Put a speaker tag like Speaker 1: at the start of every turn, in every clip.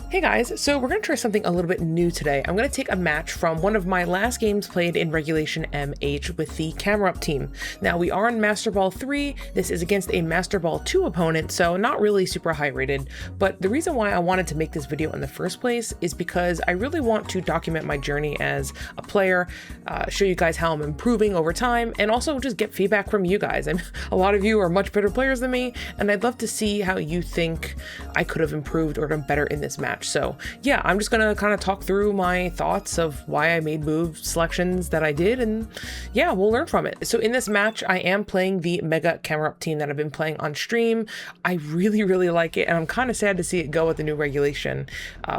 Speaker 1: Hey guys, so we're going to try something a little bit new today. I'm going to take a match from one of my last games played in Regulation MH with the Camera Up team. Now we are in Master Ball 3, this is against a Master Ball 2 opponent, so not really super high rated, but the reason why I wanted to make this video in the first place is because I really want to document my journey as a player, show you guys how I'm improving over time, and also just get feedback from you guys. A lot of you are much better players than me, and I'd love to see how you think I could have improved or done better in this match. So yeah, I'm just gonna kind of talk through my thoughts of why I made move selections that I did, and yeah, we'll learn from it. So in this match, I am playing the Mega Camera Up team that I've been playing on stream. I really like it, and I'm kind of sad to see it go with the new regulation.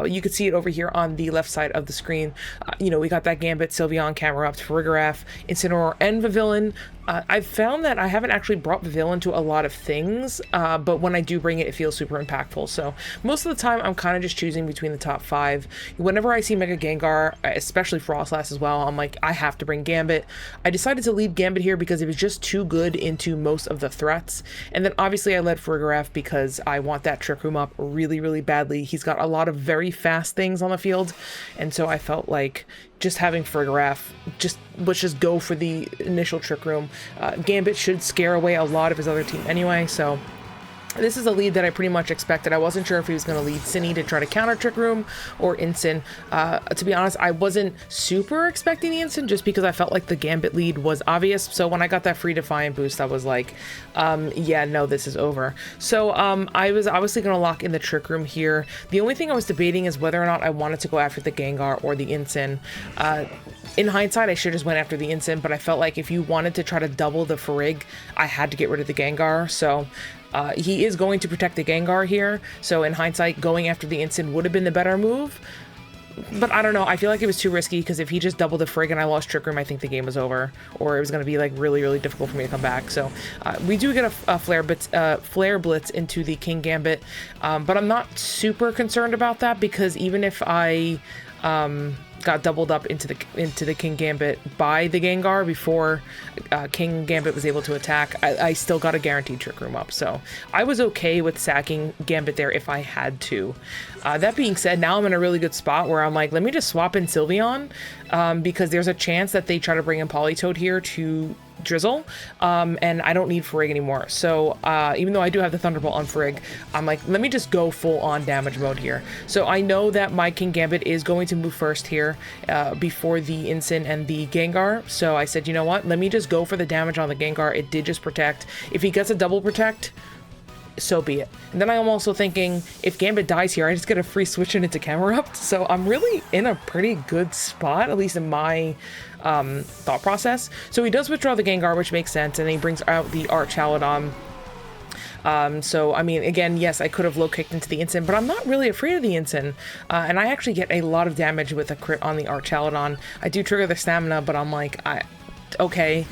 Speaker 1: You can see it over here on the left side of the screen. You know, we got that Gambit, Sylveon, Camera Up, Farigiraf, Incineroar, and Vivillon. I've found that I haven't actually brought Vivillon to a lot of things, but when I do bring it, it feels super impactful. So most of the time, I'm kind of just choosing between the top 5. Whenever I see Mega Gengar, especially Frostlass as well, I'm like, I have to bring Gambit. I decided to lead Gambit here because it was just too good into most of the threats. And then obviously I led Farigiraf because I want that Trick Room up really badly. He's got a lot of very fast things on the field, and so I felt like just having Farigiraf, let's just go for the initial Trick Room. Gambit should scare away a lot of his other team anyway, so this is a lead that I pretty much expected. I wasn't sure if he was going to lead Cinny to try to counter Trick Room or Incin. To be honest, I wasn't super expecting the Incin just because I felt like the Gambit lead was obvious. So when I got that free Defiant boost, I was like, yeah, no, this is over. So I was obviously going to lock in the Trick Room here. The only thing I was debating is whether or not I wanted to go after the Gengar or the Incin. In hindsight, I should have just went after the Incin, but I felt like if you wanted to try to double the Farig, I had to get rid of the Gengar. So he is going to protect the Gengar here, so in hindsight, going after the Incin would have been the better move. But I don't know, I feel like it was too risky, because if he just doubled the Frig and I lost Trick Room, I think the game was over, or it was going to be like really difficult for me to come back. So we do get a Flare Blitz into the King Gambit, but I'm not super concerned about that, because even if I got doubled up into the King Gambit by the Gengar before King Gambit was able to attack, I still got a guaranteed Trick Room up, so I was okay with sacking Gambit there if I had to. That being said, now I'm in a really good spot where I'm like, let me just swap in Sylveon, because there's a chance that they try to bring in Politoed here to Drizzle, and I don't need Farig anymore. So even though I do have the Thunderbolt on Farig, I'm like, let me just go full on damage mode here. So I know that my King Gambit is going to move first here before the Incin and the Gengar. So I said, you know what, let me just go for the damage on the Gengar. It did just protect. If he gets a double protect, so be it. And then I'm also thinking, if Gambit dies here, I just get a free switch in into Camera Up. So I'm really in a pretty good spot, at least in my thought process. So he does withdraw the Gengar, which makes sense, and he brings out the Archaludon. So I mean, again, yes, I could have low kicked into the Incin, but I'm not really afraid of the Incin, and I actually get a lot of damage with a crit on the Archaludon. I do trigger the stamina, but I'm like, okay,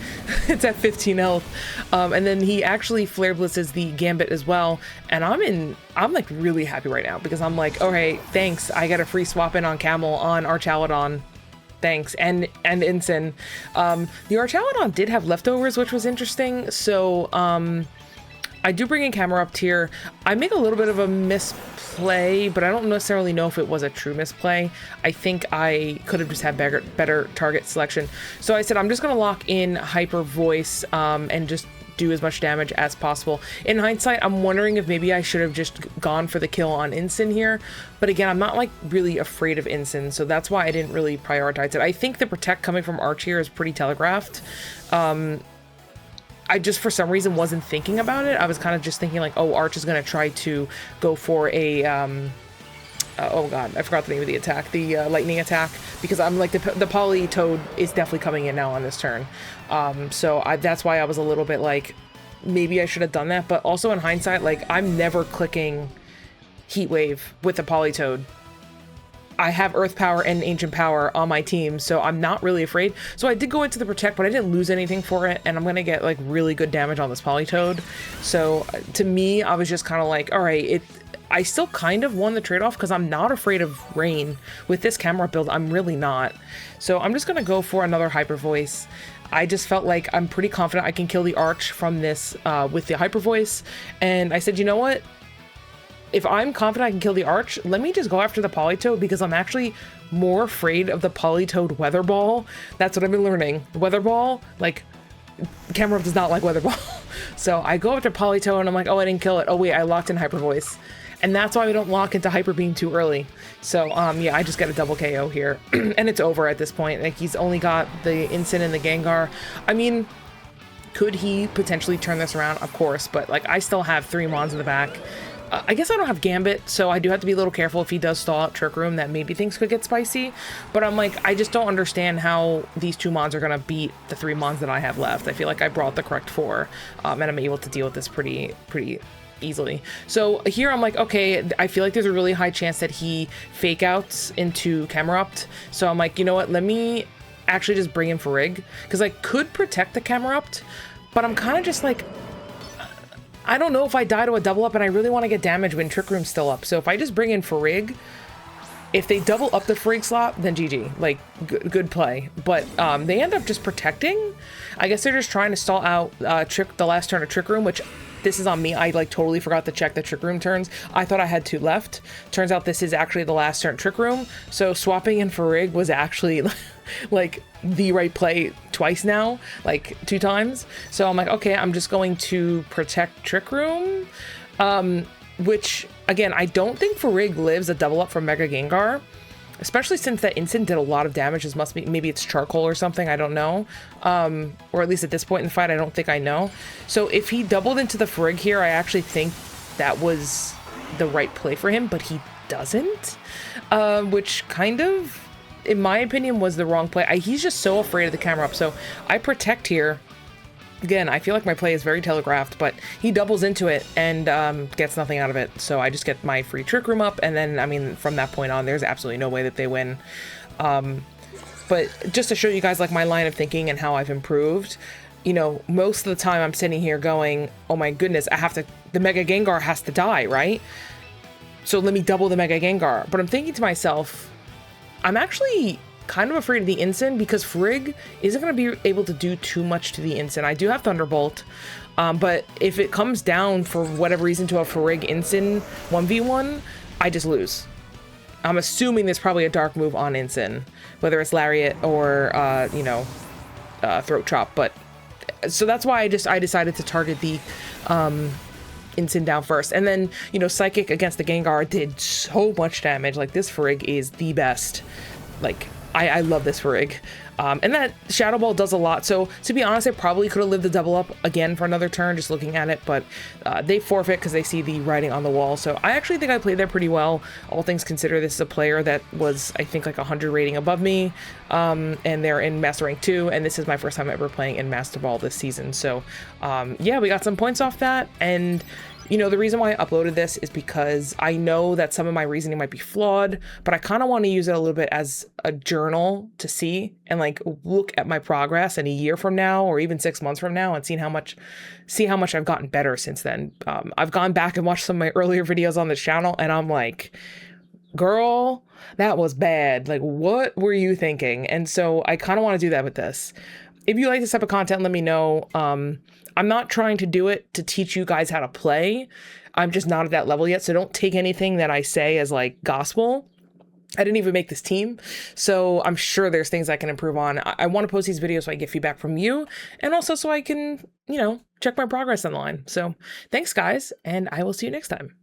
Speaker 1: it's at 15 health. And then he actually Flare Blitzes the Gambit as well, and I'm like really happy right now, because I'm like, okay, thanks, I got a free swap in on Camel on Archaludon. Thanks. And Incin. The Archaludon did have leftovers, which was interesting. So I do bring in Camera Up tier. I make a little bit of a misplay, but I don't necessarily know if it was a true misplay. I think I could have just had better target selection. So I said, I'm just going to lock in Hyper Voice and just do as much damage as possible. In hindsight, I'm wondering if maybe I should have just gone for the kill on Incin here, but again, I'm not like really afraid of Incin, so that's why I didn't really prioritize it. I think the protect coming from Arch here is pretty telegraphed. I just for some reason wasn't thinking about it. I was kind of just thinking like, oh, Arch is going to try to go for a oh god, I forgot the name of the attack, the lightning attack, because I'm like, the Politoed is definitely coming in now on this turn. So that's why I was a little bit like, maybe I should have done that, but also in hindsight, like, I'm never clicking Heat Wave with a Politoed. I have Earth Power and Ancient Power on my team, so I'm not really afraid. So I did go into the Protect, but I didn't lose anything for it, and I'm gonna get like really good damage on this Politoed. So to me, I was just kind of like, all right, I still kind of won the trade-off because I'm not afraid of rain. With this Camera build, I'm really not. So I'm just going to go for another Hyper Voice. I just felt like I'm pretty confident I can kill the Arch from this with the Hyper Voice. And I said, you know what? if I'm confident I can kill the arch, let me just go after the Polytoad, because I'm actually more afraid of the Polytoad Weather Ball. That's what I've been learning. Weather Ball, like, Camera does not like Weather Ball. So I go after Polytoad and I'm like, oh, I didn't kill it. Oh wait, I locked in Hyper Voice. And that's why we don't lock into Hyper Beam too early. So yeah, I just get a double KO here. And it's over at this point. Like, he's only got the Incin and the Gengar. I mean, could he potentially turn this around? Of course, but like, I still have 3 Mons in the back. I guess I don't have Gambit, so I do have to be a little careful if he does stall out Trick Room, that maybe things could get spicy. But I'm like, I just don't understand how these 2 Mons are going to beat the 3 Mons that I have left. I feel like I brought the correct 4, and I'm able to deal with this pretty easily. So here I'm like, okay, I feel like there's a really high chance that he fake outs into Camerupt. So I'm like, you know what, let me actually just bring in Farig, because I could protect the Camerupt, but I'm kind of just like, I don't know if I die to a double up, and I really want to get damage when Trick Room's still up. So if I just bring in Farig, if they double up the Farig slot, then GG. Like, good play. But they end up just protecting. I guess they're just trying to stall out the last turn of Trick Room, which this is on me. I like totally forgot to check the Trick Room turns. I thought I had 2 left. Turns out this is actually the last turn Trick Room. So swapping in Farig was actually like the right play twice now, like 2 times. So I'm like, okay, I'm just going to protect Trick Room, which again, I don't think Farig lives a double up from Mega Gengar, especially since that instant did a lot of damage. This must be, maybe it's charcoal or something, I don't know. Or at least at this point in the fight, I don't think I know. So if he doubled into the Farig here, I actually think that was the right play for him, but he doesn't, which kind of, in my opinion, was the wrong play. He's just so afraid of the camera up. So I protect here. Again, I feel like my play is very telegraphed, but he doubles into it and gets nothing out of it. So I just get my free Trick Room up, and then, I mean, from that point on, there's absolutely no way that they win. But just to show you guys like my line of thinking and how I've improved, you know, most of the time I'm sitting here going, oh my goodness, the Mega Gengar has to die, right? So let me double the Mega Gengar. But I'm thinking to myself, I'm actually kind of afraid of the Incin, because Farig isn't going to be able to do too much to the Incin. I do have Thunderbolt, but if it comes down for whatever reason to a Farig Incin 1v1, I just lose. I'm assuming there's probably a dark move on Incin, whether it's Lariat or, you know, Throat Chop. But so that's why I decided to target the Incin down first. And then, you know, Psychic against the Gengar did so much damage. Like, this Farig is the best. Like, I love this Farig. And that Shadow Ball does a lot. So, to be honest, I probably could have lived the double up again for another turn, just looking at it. But they forfeit because they see the writing on the wall. So, I actually think I played there pretty well. All things considered, this is a player that was, I think, like 100 rating above me. And they're in Master Rank 2. And this is my first time ever playing in Master Ball this season. So, yeah, we got some points off that. And you know, the reason why I uploaded this is because I know that some of my reasoning might be flawed, but I kind of want to use it a little bit as a journal to see and like look at my progress in a year from now, or even 6 months from now, and see how much I've gotten better since then. I've gone back and watched some of my earlier videos on this channel, and I'm like, girl, that was bad. Like, what were you thinking? And so I kind of want to do that with this. If you like this type of content, let me know. I'm not trying to do it to teach you guys how to play. I'm just not at that level yet, so don't take anything that I say as like gospel. I didn't even make this team, so I'm sure there's things I can improve on. I want to post these videos so I get feedback from you, and also so I can, you know, check my progress online. So thanks, guys, and I will see you next time.